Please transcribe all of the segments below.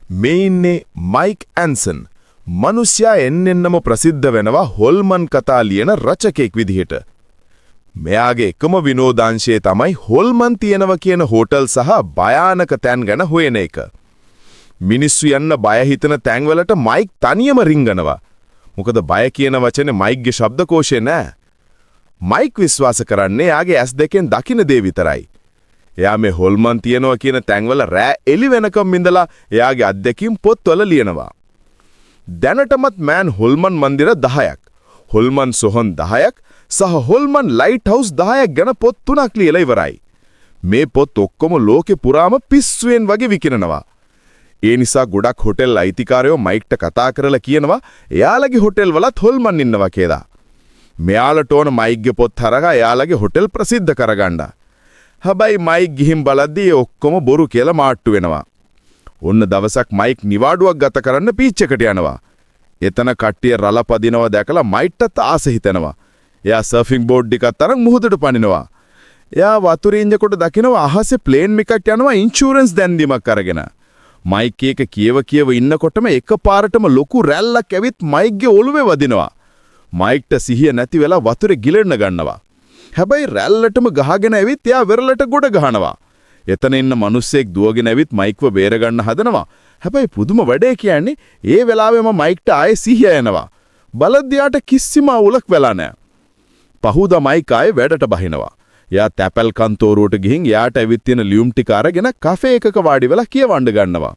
මේ ඉන්නේ මයික් ඇන්සන්. මිනිසයා එන්නෙන්නම ප්‍රසිද්ධ වෙනවා හොල්මන් කතා ලියන රචකෙක් විදිහට. මෙයාගේ එකම විනෝදාංශය තමයි හොල්මන් තියෙනවා කියන හෝටල් සහ භයානක තැන් ගැන හොයන එක. මිනිස්සු යන්න බය හිතන තැන්වලට මයික් තනියම රිංගනවා. මොකද බය කියන වචනේ මයික්ගේ ශබ්දකෝෂේ නෑ. මයික් විශ්වාස කරන්නේ එයාගේ ඇස් දෙකෙන් දකින දේ විතරයි. එයා මේ හොල්මන් තියනවා කියන තැන්වල රෑ එළි වෙනකම් ඉඳලා එයාගේ අත්දැකීම් පොත්වල ලියනවා. දැනටමත් මෑන් හොල්මන් මන්දිර 10ක්, හොල්මන් සොහොන් 10ක් සහ හොල්මන් ලයිට් හවුස් 10ක් ගැන පොත් 3ක් ලියලා ඉවරයි. මේ පොත් ඔක්කොම ලෝකේ පුරාම පිස්සුවෙන් වගේ විකිනනවා. ඒ නිසා ගොඩක් හොටෙල් අයිතිකාරයෝ මයික්ට කතා කරලා කියනවා එයාලගේ හොටෙල් වලත් හොල්මන් ඉන්නවා කියලා. මෙයාලට ඕන මයික්ගේ පොත් හරහා එයාලගේ හොටෙල් ප්‍රසිද්ධ කරගන්න. හැබැයි මයික් ගිහින් බලද්දී ඔක්කොම බොරු කියලා මාට්ටු වෙනවා. ඔන්න දවසක් මයික් නිවාඩුවක් ගත කරන්න බීච් එකට යනවා. එතන කට්ටිය රළ පදිනවා දැකලා මයික්ටත් ආස හිතෙනවා. එයා සර්ෆින් බෝඩ් එකක් තරම් මුහුදට පනිනවා. එයා වතුරේ ඉඳකොට දකිනවා අහසේ ප්ලේන් එකක් යනවා ඉන්ෂුරන්ස් දැන්දීමක් අරගෙන. මයික් එක කියව ඉන්නකොටම එකපාරටම ලොකු රැල්ලක් ඇවිත් මයික්ගේ ඔළුවේ වදිනවා. මයික්ට සිහිය නැති වෙලා වතුරේ ගිලෙන්න ගන්නවා. හැබැයි රැල්ලටම ගහගෙන ඇවිත් එයා වෙරළට ගොඩ ගහනවා. එතන ඉන්න මිනිස්සෙක් දුවගෙන ඇවිත් මයික්ව බේරගන්න හදනවා. හැබැයි පුදුම වැඩේ කියන්නේ ඒ වෙලාවෙම මයික්ට ආයේ සිහිය එනවා. බලද්දියාට කිසිම අවුලක් වෙලා නැහැ. පහුදා මයික් ආයේ වැඩට බහිනවා. එයා තැපැල් කන්තෝරුවට ගිහින් එයාට ඇවිත් තියෙන ලියුම් ටික අරගෙන කැෆේ එකක වාඩි වෙලා කියවන්න ගන්නවා.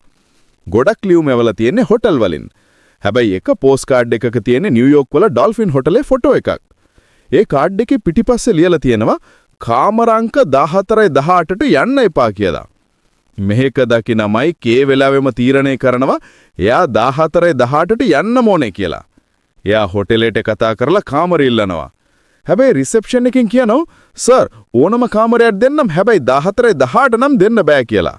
ගොඩක් ලියුම් එවලා තියෙන්නේ හොටල් වලින්. හැබැයි එක පෝස්ට් කාඩ් එකක තියෙන්නේ නිව්යෝක් වල ඩොල්ෆින් හොටලේ ෆොටෝ එකක්. ඒ කාඩ් එකේ පිටිපස්සේ ලියලා තියෙනවා කාමර අංක 14යි 18ට යන්න එපා කියලා. මෙහෙක දකිනමයි කේ වෙලාවෙම තීරණය කරනවා එයා 14යි 18ට යන්න ඕනේ කියලා. එයා හොටෙලෙට කතා කරලා කාමර ඉල්ලනවා. හැබැයි රිසෙප්ෂන් එකෙන් කියනවා සර් ඕනම කාමරයක් දෙන්නම් හැබැයි 14යි 18 නම් දෙන්න බෑ කියලා.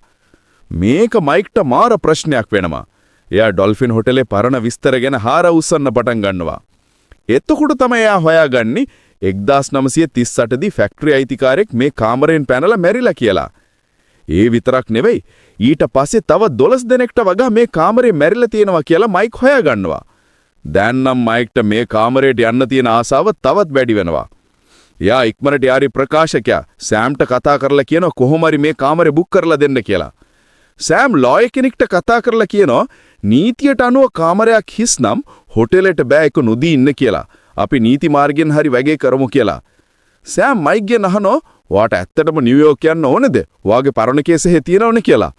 මේක මයික්ට මාර ප්‍රශ්නයක් වෙනවා. එයා ඩොල්ෆින් හොටලේ පරණ විස්තර ගැන හාර උස්සන්න පටන් ගන්නවා. එතකොට තමයි එයා හොයාගන්නේ 1938 දී ෆැක්ටරි අයිතිකාරයෙක් මේ කාමරයෙන් පැනලා මැරිලා කියලා. ඒ විතරක් නෙවෙයි ඊට පස්සේ තව 12 දෙනෙක්ට වගා මේ කාමරේ මැරිලා තියෙනවා කියලා මයික් හොයාගන්නවා. දැන් නම් මයික්ට මේ කාමරේට යන්න තියෙන ආසාව තවත් වැඩි වෙනවා. එයා ඉක්මනට යාරි ප්‍රකාශකයා සෑම්ට කතා කරලා කියනවා කොහොම හරි මේ කාමරේ බුක් කරලා දෙන්න කියලා. සෑම් ලෝය කෙනෙක්ට කතා කරලා කියනවා නීතියට අනුව කාමරයක් හිස් නම් හොටෙලෙට බෑ එක නොදී ඉන්න කියලා. අපි නීති මාර්ගයෙන් හරි වැගේ කරමු කියලා. සෑම් මයික්ගෙන් අහනවා "ඔයාට ඇත්තටම නිව්යෝක් යන්න ඕනේද? ඔයාගේ පරණ කේසෙහි තියෙනවනේ" කියලා.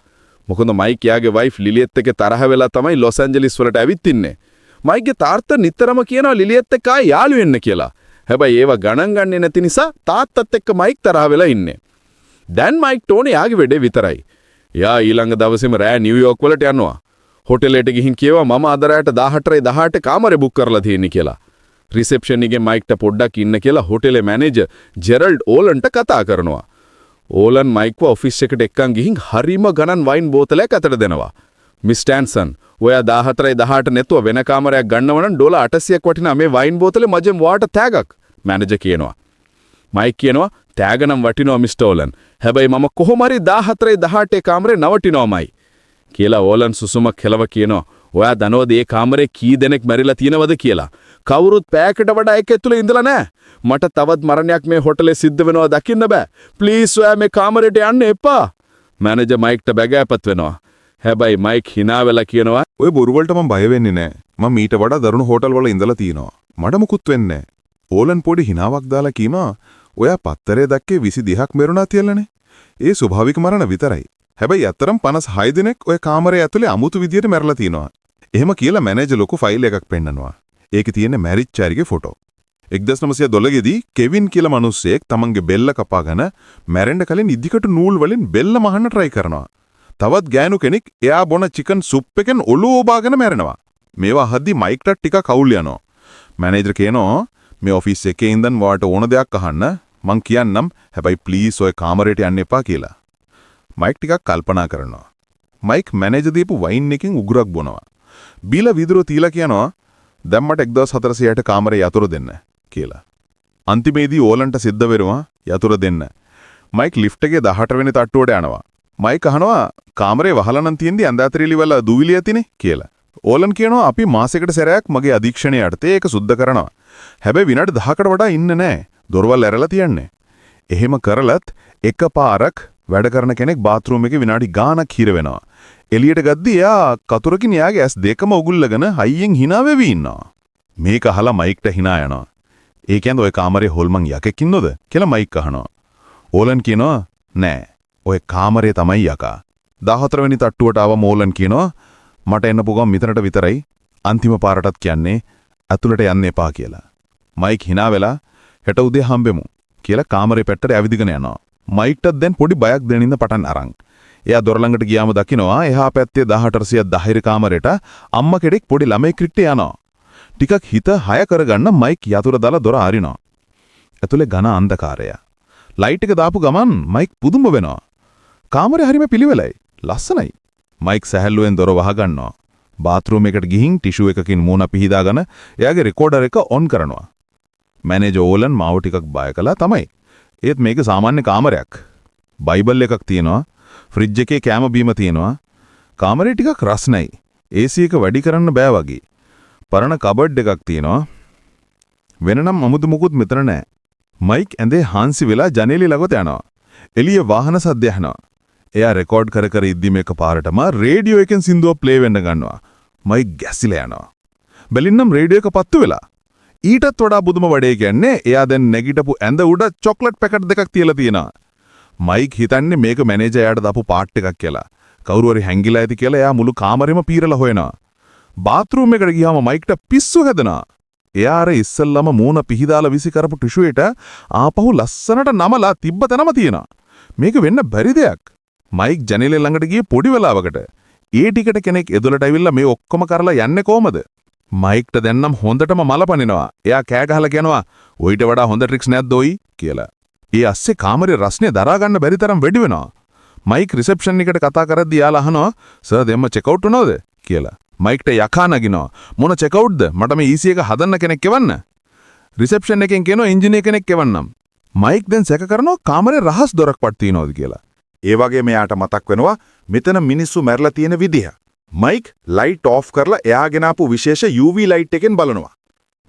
මොකද මයික් යාගේ වයිෆ් ලිලියත් එක්ක තරහ වෙලා තමයි ලොස් ඇන්ජලිස් වලට ඇවිත් ඉන්නේ. මයික්ගේ තාත්තා නිතරම කියනවා ලිලියත් එක්ක ආයෙ යාළු වෙන්න කියලා. හැබැයි ඒව ගණන් ගන්නේ නැති නිසා තාත්තත් එක්ක මයික් තරහ වෙලා ඉන්නේ. දැන් මයික් ටෝනේ යාගේ වැඩේ විතරයි. එයා ඊළඟ දවසේම රෑ නිව්යෝක් වලට යනවා. හොටෙලෙට ගිහින් කියවා මම අද රාට 18යි 18 කාමරේ බුක් කරලා තියෙන්නේ කියලා. රිසෙප්ෂන් එකේ මයික්ට පොඩ්ඩක් ඉන්න කියලා හොටෙලේ මැනේජර් ජෙරල්ඩ් ඕලන්ට කතා කරනවා. ඕලන් මයික්ව ඔෆිස් එකට එක්කන් ගිහින් හරිම ගණන් වයින් බෝතලයක් අතට දෙනවා. "මිස් ටැන්සන්, ඔයා 14යි 18 නැතුව වෙන කාමරයක් ගන්නව නම් ඩොලර් 800ක් වටිනා මේ වයින් බෝතලේ මජෙන් වාට තෑගක්" මැනේජර් කියනවා. මයික් කියනවා "තෑග නම් වටිනවා මිස්ටර් ඕලන්. හැබැයි මම කොහොම හරි 14යි 18 කාමරේ නවටිනවමයි" කියලා ඕලන් සුසුමක් කෙලව කියනවා. "ඔයා දනවද මේ කාමරේ කී දෙනෙක් මැරිලා තියෙනවද කියලා? කවුරුත් පැයකට වඩා එක ඇතුලේ ඉඳලා නැහැ. මට තවත් මරණයක් මේ හොටලේ සිද්ධ වෙනවා දකින්න බෑ. ප්ලීස් ඔයා මේ කාමරේට යන්න එපා." මැනේජර් මයික්ට බැගෑපත් වෙනවා. හැබැයි මයික් hina වෙලා කියනවා ඔය බොරු වලට මම බය වෙන්නේ නැහැ. මම ඊට වඩා දරුණු හෝටල් වල ඉඳලා තියෙනවා. මට මුකුත් වෙන්නේ නැහැ. ඕලන් පොඩි hinaවක් දාලා කියනවා ඔයා පත්තරේ දැක්කේ 22ක් මෙරුණා තියලානේ. ඒ ස්වභාවික මරණ විතරයි. හැබැයි අතරම් 56 දිනක් ඔය කාමරේ ඇතුලේ අමුතු විදියට මැරලා තියෙනවා. එහෙම කියලා මැනේජර් ලොකු ෆයිල් එකක් පෙන්නනවා. ඒකේ තියෙන මැරිච් චාරිගේ ෆොටෝ. 1912 දී කෙවින් කියලා මිනිස්සෙක් තමන්ගේ බෙල්ල කපාගෙන මැරෙන්න කලින් ඉදිකට නූල් වලින් බෙල්ල මහන්න try කරනවා. තවත් ගෑනු කෙනෙක් එයා බොන චිකන් සුප් එකෙන් ඔළුව ඔබාගෙන මැරෙනවා. මේවා අහද්දි මයික්ට ටිකක් අවුල් යනවා. මැනේජර් කියනවා මේ ඔෆිස් එකේ ඉඳන් වාට ඕන දෙයක් අහන්න මං කියන්නම් හැබැයි ප්ලීස් ඔය කාමරේට යන්න එපා කියලා. මයික් ටිකක් කල්පනා කරනවා. මයික් මැනේජර් දීපු වයින් එකෙන් උගුරක් බොනවා. බීලා විදුර තීලා කියනවා දැන් මට 1400ට කාමරේ යතුරු දෙන්න කියලා. අන්තිමේදී ඕලන්ට සිද්ධ වෙනවා යතුරු දෙන්න. මයික් ලිෆ්ට් එකේ 18 වෙනි තට්ටුවට යනවා. මයික් අහනවා කාමරේ වහලා නම් තියෙන්දි ඇඳාතරිලි වල දුවිලි ඇතිනේ කියලා. ඕලන් කියනවා අපි මාසෙකට සැරයක් මගේ අධීක්ෂණය යටතේ ඒක සුද්ධ කරනවා. හැබැයි විනාඩි 10කට වඩා ඉන්න නෑ. දොරවල් ඇරලා තියන්නේ. එහෙම කරලත් එකපාරක් වැඩ කරන කෙනෙක් බාත්රූම් එකේ විනාඩි ගාණක් හිර වෙනවා. එළියට ගද්දි එයා කතුරකින් එයාගේ ඇස් දෙකම උගුල්ලගෙන හයියෙන් hina වෙවි ඉන්නවා. මේක අහලා මයික්ට hina යනවා. ඒ කියන්නේ ඔය කාමරේ හොල්මන් යකෙක් ඉන්නවද කියලා මයික් අහනවා. ඕලන් කියනවා නෑ. ඔය කාමරේ තමයි යකා. 14 වෙනි තට්ටුවට ආවම ඕලන් කියනවා මට එන්න පුළුවන් මෙතනට විතරයි. අන්තිම පාරටත් කියන්නේ ඇතුළට යන්න එපා කියලා. මයික් hina වෙලා හෙට උදේ හම්බෙමු කියලා කාමරේ පැත්තට ඇවිදගෙන යනවා. මයික්ටත් දැන් පොඩි බයක් දැනෙන්න පටන් අරන්. එයා දොර ළඟට ගියාම දකිනවා එහා පැත්තේ 1810 කාමරේට අම්මා කෙනෙක් පොඩි ළමයි ක්‍රිට්ටේ යනවා. ටිකක් හිත හය කරගන්න මයික් යතුරු දාලා දොර අරිනවා. ඇතුලේ ඝන අන්ධකාරය. ලයිට් එක දාපු ගමන් මයික් පුදුම වෙනවා. කාමරේ හරිම පිළිවෙලයි. ලස්සනයි. මයික් සැහැල්ලුවෙන් දොර වහගන්නවා. බාත්රූම් එකට ගිහින් ටිෂු එකකින් මූණ පිහදාගෙන එයාගේ රෙකෝඩර් එක ඔන් කරනවා. මැනේජර් ඕලන් මාව ටිකක් බය කළා තමයි. ඒත් මේක සාමාන්‍ය කාමරයක්. බයිබල් එකක් තියෙනවා. ෆ්‍රිජ් එකේ කෑම බීම තියෙනවා. කාමරේ ටිකක් රස්නයි. AC එක වැඩි කරන්න බෑ වගේ. පරණ කබඩ් එකක් තියෙනවා. වෙනනම් අමුතු මුකුත් මෙතන නෑ. මයික් ඇඳේ හාන්සි වෙලා ජනේලෙ ළඟට යනවා. එළිය වාහන සද්ද ඇහෙනවා. එයා රෙකෝඩ් කර කර ඉද්දි මේක පාරටම රේඩියෝ එකෙන් සින්දුව ප්ලේ වෙන්න ගන්නවා. මයික් ගැසිලා යනවා. බැලින්නම් රේඩියෝ එක පත්තු වෙලා. ඊටත් වඩා බුදුම වැඩේ කියන්නේ එයා දැන් නැගිටපු ඇඳ උඩ චොක්ලට් පැකට් දෙකක් තියලා තියෙනවා. මයික් හිතන්නේ මේක මැනේජර් එයාට දාපු පාට් එකක් කියලා. කවුරු හරි හැංගිලා ඇති කියලා එයා මුළු කාමරෙම පීරලා හොයනවා. බාත්රූම් එකට ගියාම මයික්ට පිස්සු හැදෙනවා. එයා අර ඉස්සල්ලාම මූණ පිහිදාලා විසි කරපු ටිෂු එකට ආපහු ලස්සනට නමලා තිබ්බ තැනම තියෙනවා. මේක වෙන්න බැරි දෙයක්. මයික් ජනේලෙ ළඟට ගියේ පොඩි වෙලාවකට. ඒ ටිකට කෙනෙක් එදොලට ඇවිල්ලා මේ ඔක්කොම කරලා යන්නේ කොහමද? මයික්ට දැන්නම් හොඳටම මලපනිනවා. එයා කෑ ගහලා කියනවා "ඔයිට වඩා හොඳ ට්‍රික්ස් නැද්ද ඔයි?" කියලා. ඒ අස්සේ කාමරේ රස්නේ දරා ගන්න බැරි තරම් වැඩි වෙනවා. මයික් රිසෙප්ෂන් එකට කතා කරද්දී යාලා අහනවා "සර් දෙම්ම චෙක් අවුට් වුණාද?" කියලා. මයික්ට යකා නගිනවා. "මොන චෙක් අවුට්ද? මට මේ EC එක හදන්න කෙනෙක් එවන්න." රිසෙප්ෂන් එකෙන් කියනවා ඉන්ජිනියර් කෙනෙක් එවන්නම්. මයික් දැන් සැක කරනවා කාමරේ රහස් දොරක් පත් තියනවාද කියලා. ඒ වගේ මෙයාට මතක් වෙනවා මෙතන මිනිස්සු මැරලා තියෙන විදිහ. මයික් ලයිට් ඔෆ් කරලා එයාගෙන ආපු විශේෂ UV ලයිට් එකෙන් බලනවා.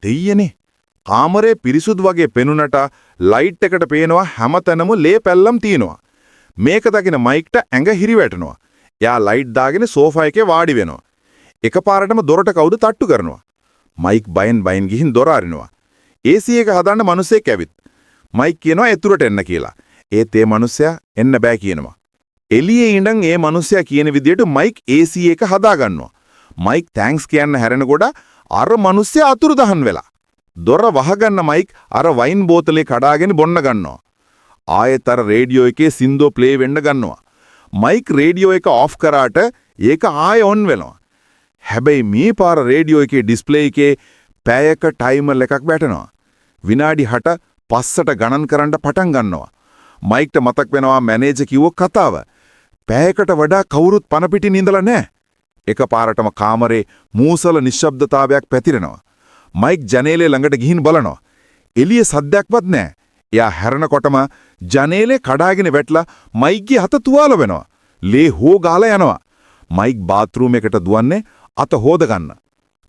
දෙයියනේ. කාමරේ පිරිසුදු වගේ පෙනුනට ලයිට් එකට පේනවා හැමතැනම ලේ පැල්ලම් තියෙනවා. මේක දකින මයික්ට ඇඟ හිරිවැටෙනවා. එයා ලයිට් දාගෙන සෝෆා එකේ වාඩි වෙනවා. එකපාරටම දොරට කවුද තට්ටු කරනවා. මයික් බයෙන් ගිහින් දොර අරිනවා. AC එක හදන්න මිනිස්සෙක් ඇවිත්. මයික් කියනවා එතුරට එන්න කියලා. ඒත් ඒ මිනිස්සයා එන්න බෑ කියනවා. එළියේ ඉඳන් ඒ මිනිස්සයා කියන විදියට මයික් AC එක හදා ගන්නවා. මයික් තෑන්ක්ස් කියන්න හැරෙනකොට අර මිනිස්සයා අතුරුදහන් වෙලා. දොර වහගන්න මයික් අර වයින් බෝතලේ කඩාගෙන බොන්න ගන්නවා. ආයෙත් අර රේඩියෝ එකේ සින්දුව ප්ලේ වෙන්න ගන්නවා. මයික් රේඩියෝ එක ඔෆ් කරාට ඒක ආයෙ ඔන් වෙනවා. හැබැයි මේ පාර රේඩියෝ එකේ ඩිස්ප්ලේ එකේ පැයක ටයිමර් එකක් වැටෙනවා. විනාඩි 6 පස්සට ගණන් කරන්න පටන් ගන්නවා. මයික්ට මතක් වෙනවා මැනේජර් කිව්ව කතාව. පැයකට වඩා කවුරුත් පන පිටින් ඉඳලා නැහැ. එකපාරටම කාමරේ මූසල නිශ්ශබ්දතාවයක් පැතිරෙනවා. මයික් ජනේලේ ළඟට ගිහින් බලනවා. එළියේ සද්දයක්වත් නැහැ. එයා හැරෙනකොටම ජනේලේ කඩාගෙන වැටලා මයික්ගේ හත තුවාල වෙනවා. ලේ හෝ ගාලා යනවා. මයික් බාත්රූම් එකට දුවන්නේ අත හොද ගන්න.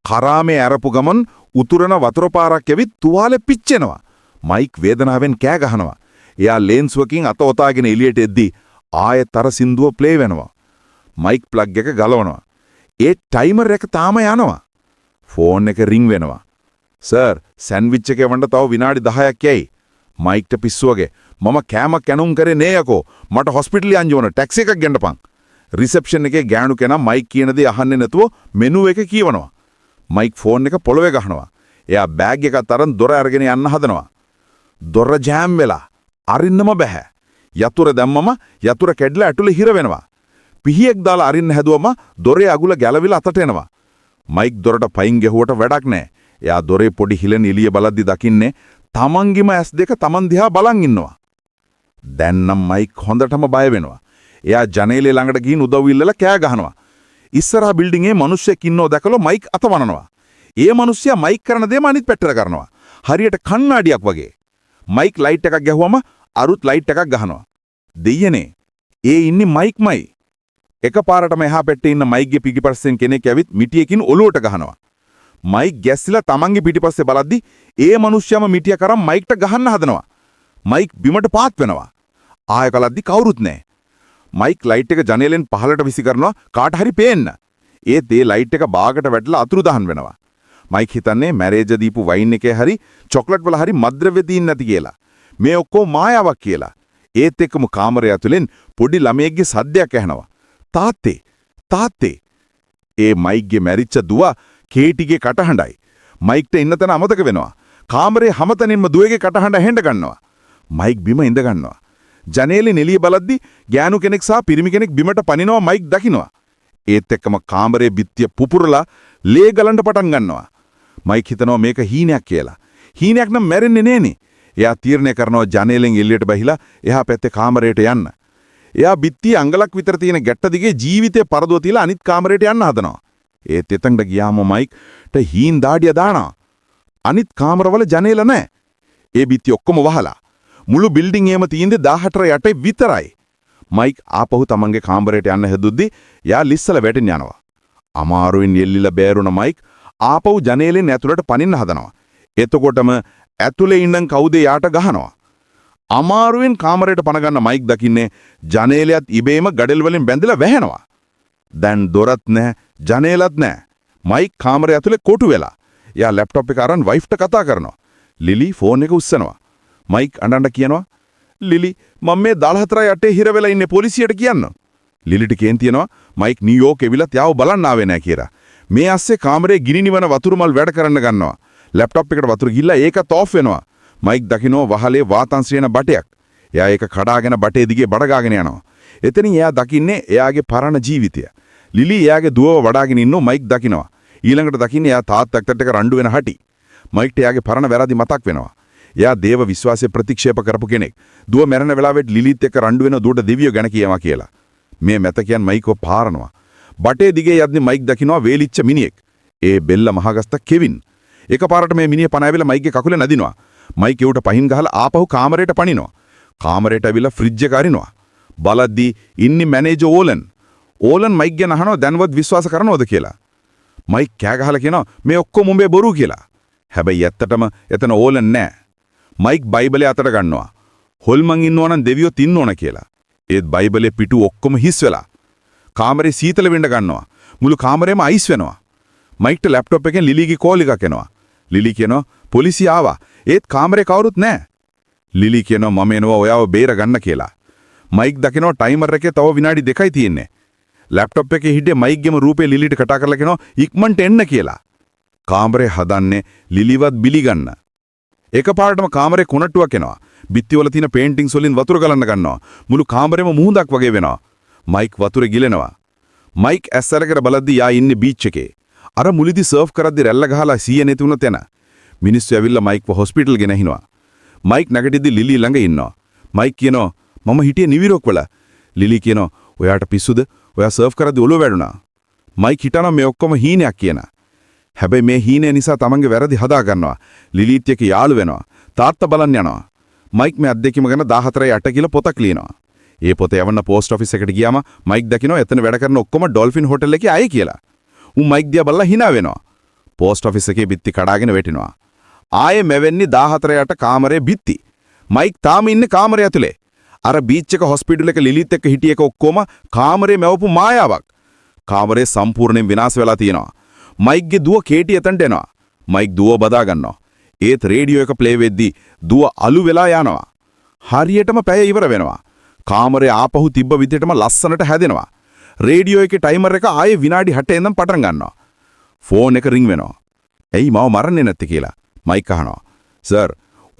කරාමේ ඇරපු ගමන් උතුරන වතුර පාරක් ඇවිත් තුවාලේ පිච්චෙනවා. මයික් වේදනාවෙන් කෑ ගහනවා. එයා ලේන්සුවකින් අත ඔතාගෙන එළියට එද්දී ආයෙත් අර සින්දුව ප්ලේ වෙනවා. මයික් ප්ලග් එක ගලවනවා. ඒ ටයිමර් එක තාම යනවා. ෆෝන් එක රින් වෙනවා. "සර්, සෑන්ඩ්විච් එක එවන්න තව විනාඩි 10ක් යයි." මයික්ට පිස්සු වගේ "මම කෑමක් කැනුම් කරේ නේ යකෝ. මට හොස්පිටලෙ යන්න ඕන. ටැක්සි එකක් ගෙන්නපන්." රිසෙප්ෂන් එකේ ගෑනු කෙනා මයික් කියන දේ අහන්නේ නැතුව මෙනු එක කියවනවා. මයික් ෆෝන් එක පොළවේ ගහනවා. එයා බෑග් එකත් අරන් දොර අරගෙන යන්න හදනවා. දොර ජෑම් වෙලා අරින්නම බෑ. යතුර දැම්මම යතුර කැඩලා ඇතුලේ හිර වෙනවා. පිහියෙක් දාලා අරින්න හැදුවම දොරේ අගුල ගැලවිලා අතට එනවා. මයික් දොරට පයින් ගැහුවට වැඩක් නැහැ. එයා දොරේ පොඩි හිලෙන් එළිය බලද්දි දකින්නේ තමන්ගේම ඇස් දෙක තමන් දිහා බලන් ඉන්නවා. දැන් නම් මයික් හොඳටම බය වෙනවා. එයා ජනේලේ ළඟට ගිහින් උදව් ඉල්ලලා කෑ ගහනවා. ඉස්සරහා බිල්ඩින් එකේ මිනිස්සෙක් ඉන්නව දැකලා මයික් අතවනනවා. ඒ මිනිස්සයා මයික් කරන දේම අනිත් පැත්තට කරනවා. හරියට කණ්ණාඩියක් වගේ. මයික් ලයිට් එකක් ගැහුවම අරුත් ලයිට් එකක් ගහනවා. දෙයියනේ. ඒ ඉන්නේ මයික්මයි. එකපාරටම එහා පැත්තේ ඉන්න මයික්ගේ පිටිපස්සෙන් කෙනෙක් ඇවිත් මිටියකින් ඔලුවට ගහනවා. මයික් ගැස්සිලා තමන්ගේ පිටිපස්සේ බලද්දි ඒ මිනිස්සයාම මිටිය කරන් මයික්ට ගහන්න හදනවා. මයික් බිමට පාත් වෙනවා. ආය කලද්දි කවුරුත් නැහැ. මයික් ලයිට් එක ජනේලෙන් පහළට විසි කරනවා කාට හරි පේන්න. ඒත් ඒ ලයිට් එක බාගට වැටලා අතුරුදහන් වෙනවා. මයික් හිතන්නේ මැරේජ දීපු වයින් එකේ හරි චොක්ලට් වල හරි මද්ද්‍රව්‍ය තියෙන්නේ නැති කියලා. මේ ඔක්කොම මායාවක් කියලා. ඒත් එක්කම කාමරය ඇතුලෙන් පොඩි ළමයෙක්ගේ සද්දයක් ඇහෙනවා. තාත්තේ තාත්තේ. ඒ මයික්ගේ මැරිච්ච දුව කේටිගේ කටහඬයි. මයික්ට ඉන්න තැන අමතක වෙනවා. කාමරේ හැමතැනින්ම දුවගේ කටහඬ ඇහෙන්න ගන්නවා. මයික් බිම ඉඳ ගන්නවා. ජනේලෙන් එළිය බලද්දි ගෑනු කෙනෙක් සහ පිරිමි කෙනෙක් බිමට පනිනවා මයික් දකින්නවා. ඒත් එක්කම කාමරේ බිත්තිය පුපුරලා ලේ ගලන්න පටන් ගන්නවා. මයික් හිතනවා මේක හීනයක් කියලා. හීනයක් නම් මැරෙන්නේ නෑනේ. එයා තීරණය කරනවා ජනේලෙන් එළියට බහිලා එහා පැත්තේ කාමරයට යන්න. එයා බිත්තිය අඟලක් විතර තියෙන ගැට්ට දිගේ ජීවිතේ පරදුව තියලා අනිත් කාමරයට යන්න හදනවා. ඒත් එතනට ගියාම මයික්ට හීන් දාඩිය දානවා. අනිත් කාමරවල ජනේල නැහැ. ඒ බිත්තිය ඔක්කොම වහලා. මුළු බිල්ඩින් එකම තියෙන්නේ 14 යටේ විතරයි. මයික් ආපහු තමන්ගේ කාමරයට යන්න හැදුද්දි එයා ලිස්සල වැටෙන්න යනවා. අමාරුවෙන් එල්ලිලා බෑරුණ මයික් ආපහු ජනේලෙන් ඇතුළට පනින්න හදනවා. එතකොටම ඇතුලේ ඉන්න කවුද යාට ගහනවා. අමාරුවෙන් කාමරයට පන ගන්න මයික් දකින්නේ ජනේලයත් ඉබේම ගඩෙල් වලින් බැඳලා වැහෙනවා. දැන් දොරත් නැහැ, ජනේලත් නැහැ. මයික් කාමරය ඇතුලේ කොටු වෙලා. එයා ලැප්ටොප් එක අරන් වයිෆ්ට කතා කරනවා. ලිලි ෆෝන් එක උස්සනවා. මයික් අඬන්න කියනවා ලිලි මම මේ 14 යටේ හිර වෙලා ඉන්නේ පොලිසියට කියන්න. ලිලිට කේන් තියනවා මයික් නිව්යෝක් එවිලත් යාව බලන්න ආවේ නැහැ කියලා. මේ ඇස්සේ කාමරේ ගිනි නිවන වතුරු මල් වැඩ කරන්න ගන්නවා. ලැප්ටොප් එකට වතුර ගිල්ලා ඒකත් ඔෆ් වෙනවා. මයික් දකින්නෝ වහලේ වාතාංශයන බටයක්. එයා ඒක කඩාගෙන බටේ දිගේ බඩගාගෙන යනවා. එතනින් එයා දකින්නේ එයාගේ පරණ ජීවිතය. ලිලි එයාගේ දුවව වඩාගෙන ඉන්නෝ මයික් දකින්නවා. ඊළඟට දකින්නේ එයා තාත්තට එක රණ්ඩු වෙන හැටි. මයික්ට එයාගේ පරණ වැරදි මතක් වෙනවා. එයා දේව විශ්වාසය ප්‍රතික්ෂේප කරපු කෙනෙක්. දුව මැරෙන වෙලාවෙත් ලිලිත් එක්ක රණ්ඩු වෙන දුවට දෙවියෝ ගැන කියනවා කියලා. මේ මැතකයන් මයික්ව පාරනවා. බටේ දිගේ යද්දි මයික් දකින්නවා වේලිච්ච මිනිහෙක්. ඒ බෙල්ල මහගස්ත කෙවින්. එකපාරට මේ මිනිහ පණ ඇවිල්ලා මයික්ගේ කකුලේ නදිනවා. මයික් ඒවට පහින් ගහලා ආපහු කාමරයට පනිනවා. කාමරයට ඇවිල්ලා ෆ්‍රිජ් එක අරිනවා. බලද්දි ඉන්නේ මැනේජර් ඕලන්. ඕලන් මයික් ගැන අහනවා දැන්වත් විශ්වාස කරනවද කියලා. මයික් කෑ ගහලා කියනවා මේ ඔක්කොම උඹේ බොරු කියලා. හැබැයි ඇත්තටම එතන ඕලන් නෑ. මයික් බයිබලේ අතට ගන්නවා. හොල්මන් ඉන්නව නම් දෙවියෝ තින්න ඕන කියලා. ඒත් බයිබලේ පිටු ඔක්කොම හිස් වෙලා. කාමරේ සීතල වෙන්න ගන්නවා. මුළු කාමරේම අයිස් වෙනවා. මයික්ට ලැප්ටොප් එකෙන් ලිලිගේ කෝල් එකක් එනවා. ලිලි කියනවා පොලිසිය ආවා. ඒත් කාමරේ කවුරුත් නැහැ. ලිලි කියනවා මම එනවා ඔයාව බේර ගන්න කියලා. මයික් දකිනවා ටයිමර් එකේ තව විනාඩි 2යි තියෙන්නේ. ලැප්ටොප් එකේ හිටියේ මයික්ගේම රූපේ ලිලිට කතා කරලා කියනවා ඉක්මනට එන්න කියලා. කාමරේ හදන්නේ ලිලිවත් බිලි ගන්න. එකපාරටම කාමරේ කොනට්ටුවක් එනවා. බිත්තිවල තියෙන පේන්ටින්ග්ස් වලින් වතුර ගලන්න ගන්නවා. මුළු කාමරේම මුහුදක් වගේ වෙනවා. මයික් වතුරේ ගිලෙනවා. මයික් ඇස්සරකට බලද්දි යා ඉන්නේ බීච් එකේ. අර මුලිදි සර්ෆ් කරද්දි රැල්ල ගහලා සීය නැති වුණ තැන. මිනිස්සු ඇවිල්ලා මයික්ව හොස්පිටල් ගෙන හිනවා. මයික් නැගිටිද්දි ලිලි ළඟ ඉන්නවා. මයික් කියනවා මම හිටියේ නිවිරොක් වල. ලිලි කියනවා ඔයාට පිස්සුද? ඔයා සර්ෆ් කරද්දි ඔලුව වැදුනා. මයික් හිතනවා මේ ඔක්කොම හීනයක් කියනවා. හැබැයි මේ හීනය නිසා තමන්ගේ වැරදි හදා ගන්නවා. ලිලිත් එක්ක යාළු වෙනවා. තාත්තා බලන්න යනවා. මයික් මේ අත්දැකීම ගැන 14 කියලා පොතක් ලියනවා. ඒ පොත යවන්න පෝස්ට් ඔෆිස් එකට ගියාම මයික් දකිනවා එතන වැඩ කරන ඔක්කොම ඩොල්ෆින් හෝටල් එකේ අය කියලා. උන් මයික් දිහා බලලා hina වෙනවා. පෝස්ට් ඔෆිස් එකේ බිත්ති කඩාගෙන වැටෙනවා. ආයේ මෙවෙන්නේ 14 කාමරේ බිත්ති. මයික් තාම ඉන්නේ කාමරය ඇතුලේ. අර බීච් එක හොස්පිටල් එක ලිලිත් එක්ක හිටිය එක ඔක්කොම කාමරේ මැවපු මායාවක්. කාමරේ සම්පූර්ණයෙන් විනාශ වෙලා තියෙනවා. මයික්ගේ දුව කේටි එතනට එනවා. මයික් දුව බදා ගන්නවා. ඒත් රේඩියෝ එක ප්ලේ වෙද්දි දුව අලු වෙලා යනවා. හරියටම පැය ඉවර වෙනවා. කාමරේ ආපහු තිබ්බ විදිහටම ලස්සනට හැදෙනවා. රේඩියෝ එකේ ටයිමර් එක ආයේ විනාඩි 6 ඉඳන් පටන් ගන්නවා. ෆෝන් එක රින් වෙනවා. "ඇයි මාව මරන්නේ නැත්තේ?" කියලා මයික් අහනවා. "සර්,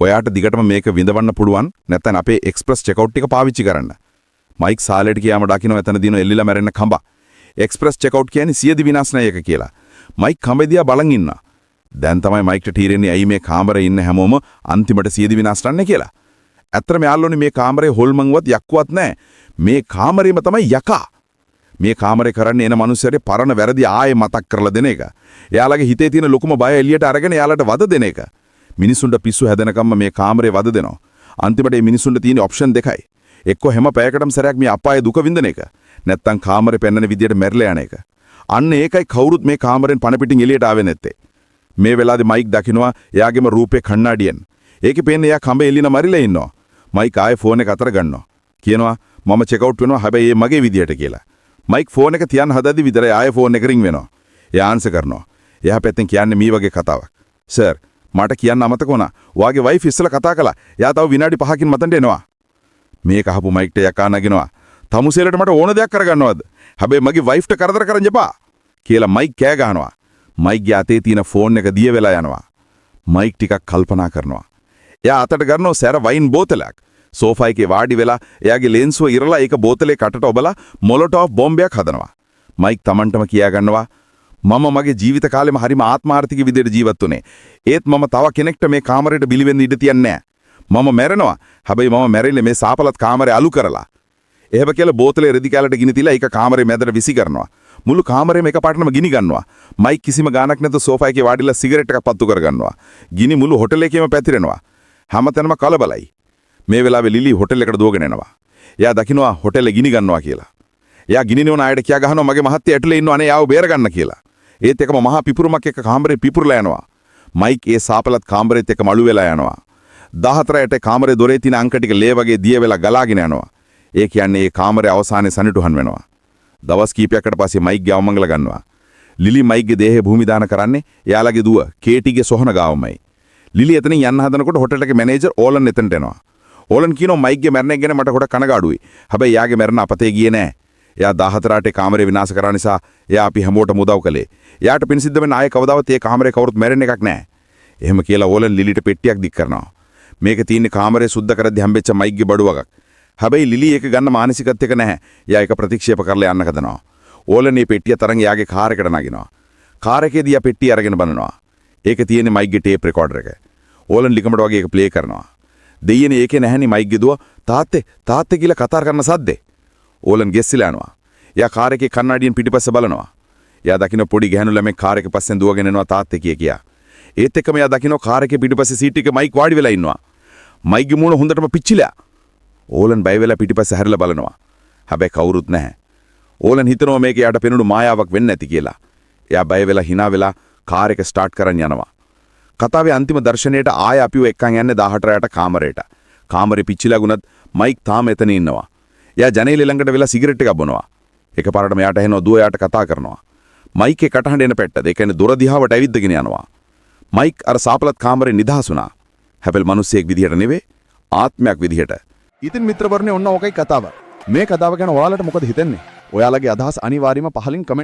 ඔයාට දිගටම මේක විඳවන්න පුළුවන් නැත්නම් අපේ එක්ස්ප්‍රස් චෙක්අවුට් එක පාවිච්චි කරන්න." මයික් සාලෙට ගියාම දකින්න එතන දින එල්ලිලා මැරෙන්න කඹ. එක්ස්ප්‍රස් චෙක්අවුට් කියන්නේ සියදි විනාශ නැහැ එක කියලා. මයික් කඹදියා බලන් ඉන්නවා. දැන් තමයි මයික්ට තීරෙන්නේ ඇයි මේ කාමරේ ඉන්න හැමෝම අන්තිමට සියදි විනාශ කරන්නේ කියලා. ඇත්තටම යාළුවනේ මේ කාමරේ හොල්මන්වත් යක්කුවත් නැහැ. මේ කාමරේම තමයි යකා. මේ කාමරේ කරන්නේ එන මිනිස්සුන්ගේ පරණ වැරදි ආයෙ මතක් කරලා දෙන එක. එයාලගේ හිතේ තියෙන ලොකුම බය එළියට අරගෙන එයාලට වද දෙන එක. මිනිසුන්ට පිස්සු හැදෙනකම්ම මේ කාමරේ වද දෙනවා. අන්තිමට මේ මිනිසුන්ට තියෙන ඔප්ෂන් දෙකයි. එක්ක හැම පැයකටම සැරයක් මේ අපායේ දුක විඳින එක. නැත්තම් කාමරේ පෙන්නන විදියට මැරිලා යන එක. අන්න ඒකයි කවුරුත් මේ කාමරෙන් පණ පිටින් එළියට ආවේ නැත්තේ. මේ වෙලාවේ මයික් දකින්නවා එයාගේම රූපේ කණ්ණාඩියෙන්. ඒකේ පේන්නේ එයා කඹ එල්ලින මරිලා ඉන්නවා. මයික් ආයේ ෆෝන් එක අතර ගන්නවා. කියනවා මම චෙක් අවුට් වෙනවා හැබැයි ඒ මගේ විදියට කියලා. මයික් ෆෝන් එක තියන් හදද්දි විතරයි ආයේ ෆෝන් එක රින් වෙනවා. එයා ආන්සර් කරනවා. එයා පැත්තෙන් කියන්නේ මේ වගේ කතාවක්. සර් මට කියන්න අමතක වුණා. ඔයාගේ වයිෆ් ඉස්සලා කතා කළා. එයා තව විනාඩි 5කින් මතන්ට එනවා. මේක අහපු මයික්ට යකා නගිනවා. තමුසෙලට මට ඕන දෙයක් කරගන්නවද? හැබැයි මගේ වයිෆ්ට කරදර කරන්න එපා කියලා මයික් කෑ ගහනවා. මයික්ගේ අතේ තියෙන ෆෝන් එක දිය වෙලා යනවා. මයික් ටිකක් කල්පනා කරනවා. එයා අතට ගන්නවා සැර වයින් බෝතලයක්. සෝෆා එකේ වාඩි වෙලා එයාගේ ලෙන්සුව ඉරලා ඒක බෝතලේ කටට ඔබලා මොලොටොව් බෝම්බයක් හදනවා. මයික් Tamanටම කියා ගන්නවා මම මගේ ජීවිත කාලෙම හරිම ආත්මාර්ථික විදිහට ජීවත් වුණේ. ඒත් මම තව කෙනෙක්ට මේ කාමරේට බිලි වෙන්න ඉඩ තියන්නේ නැහැ. මම මැරෙනවා. හැබැයි මම මැරෙන්නේ මේ සාපලත් කාමරේ අලු කරලා. එහෙම කියලා බෝතලේ රෙදි කැලට ගිනි තියලා ඒක කාමරේ මැදට විසි කරනවා. මුළු කාමරේම එකපාරටම ගිනි ගන්නවා. මයික් කිසිම ගාණක් නැතුව සෝෆා එකේ වාඩිලා සිගරට් එකක් පත්තු කර ගන්නවා. ගිනි මුළු හොටෙල් එකේම පැතිරෙනවා. හැමතැනම කලබලයි. මේ වෙලාවේ ලිලි හොටෙල් එකට දුවගෙන එනවා. එයා දකින්නවා හොටෙල් ගිනි ගන්නවා කියලා. එයා ගිනි නිවන අයට කියා ගහනවා මගේ මහත්තයා ඇටලේ ඉන්නවා නේ යාව බේර ගන්න කියලා. ඒත් එකම මහා පිපුරුමක් එක්ක කාමරේ පිපුරලා යනවා. මයික් ඒ සාපලත් කාමරේත් එක්ක මළු වෙලා යනවා. 14ට කාමරේ දොරේ තියෙන අංක ටික ලේ වගේ දිය වෙලා ගලාගෙන යනවා. ඒ කියන්නේ ඒ කාමරේ අවසානයේ සනිටුහන් වෙනවා. දවස් කීපයකට පස්සේ මයික්ගේ අවමංගල ගන්නවා. ලිලි මයික්ගේ දේහය භූමි දාන කරන්නේ එයාලගේ දුව කේටිගේ සොහන ගාවමයි. ලිලි එතනින් යන්න හදනකොට හොටෙල් එකේ මැනේජර් ඕලන් එතනට එනවා. ඕලන් කියනවා මයික්ගේ මැරණ ගැන මට ගොඩක් කනගාඩුයි. හැබැයි යාගේ මැරණ අපතේ ගියේ නෑ. එයා 14ට කාමරේ විනාශ කරා නිසා එයා අපි හැමෝටම උදව් කළේ. එයාට පින් සිද්ධ වෙන ආයේ කවදාවත් ඒ කාමරේ කවුරුත් මැරෙන්න එකක් නෑ. එහෙම කියලා ඕලන් ලිලිට පෙට්ටියක් දික් කරනවා. මේක තියෙන්නේ කාමරේ සුද්ධ කරද්දි හම්බෙච්ච මයික්ගේ බඩුවකක්. හැබැයි ලිලි ඒක ගන්න මානසිකත් එක නැහැ. එයා ඒක ප්‍රතික්ෂේප කරලා යන්න හදනවා. ඕලන් මේ පෙට්ටිය තරංග එයාගේ කාර් එකට නගිනවා. කාර් එකේදී යා පෙට්ටිය අරගෙන බලනවා. ඒක තියෙන්නේ මයික්ගේ ටේප් රෙකෝඩර් එක. ඕලන් ලිකමඩ වගේ ඒක ප්ලේ කරනවා. දෙයියනේ ඒකේ නැහැනි මයික්ගේ දුව තාත්තේ කියලා කතා කරන සද්දේ. ඕලන් ගෙස්සිලා යනවා. එයා කාර් එකේ කන්නඩියෙන් පිටිපස්ස බලනවා. එයා දකින්න පොඩි ගැහණු ළමෙක් කාර් එකේ පස්සෙන් දුවගෙන එනවා තාත්තේ කියා. ඒත් එක්කම එයා දකින්න කාර් එකේ පිටිපස්සේ සීට් එකේ මයික් වාඩි වෙලා ඉන්නවා. මයික්ගේ මූණ හොඳටම පිච්චිලා. ඕලන් බය වෙලා පිටිපස්ස හැරිලා බලනවා. හැබැයි කවුරුත් නැහැ. ඕලන් හිතනවා මේක යාට පෙනුණු මායාවක් වෙන්න ඇති කියලා. එයා බය වෙලා hina වෙලා කාර් එක ස්ටාර්ට් කරන් යනවා. කතාවේ අන්තිම දර්ශනයේට ආය අපිව එක්කන් යන්නේ 18ට කාමරේට. කාමරේ පිච්චිලා ගුණත් මයික් තාම එතන ඉන්නවා. එයා ජනේලෙ ළඟට වෙලා සිගරට් එකක් බොනවා. එකපාරටම එයාට ඇහෙනවා දුව එයාට කතා කරනවා. මයික් එක කටහඬ එන පැත්තද ඒ කියන්නේ දොර දිහාවට ඇවිද්දගෙන යනවා. මයික් අර සාපලත් කාමරේ නිදහස් වුණා. හැබැයි මිනිස්සෙක් විදිහට නෙවෙයි ආත්මයක් විදිහට. ඉතින් මිත්‍රවරුනි ඔන්න ඕකයි කතාව. මේ කතාව ගැන ඔයාලට මොකද හිතෙන්නේ? ඔයාලගේ අදහස් අනිවාර්යයෙන්ම පහලින් කමෙන්ට්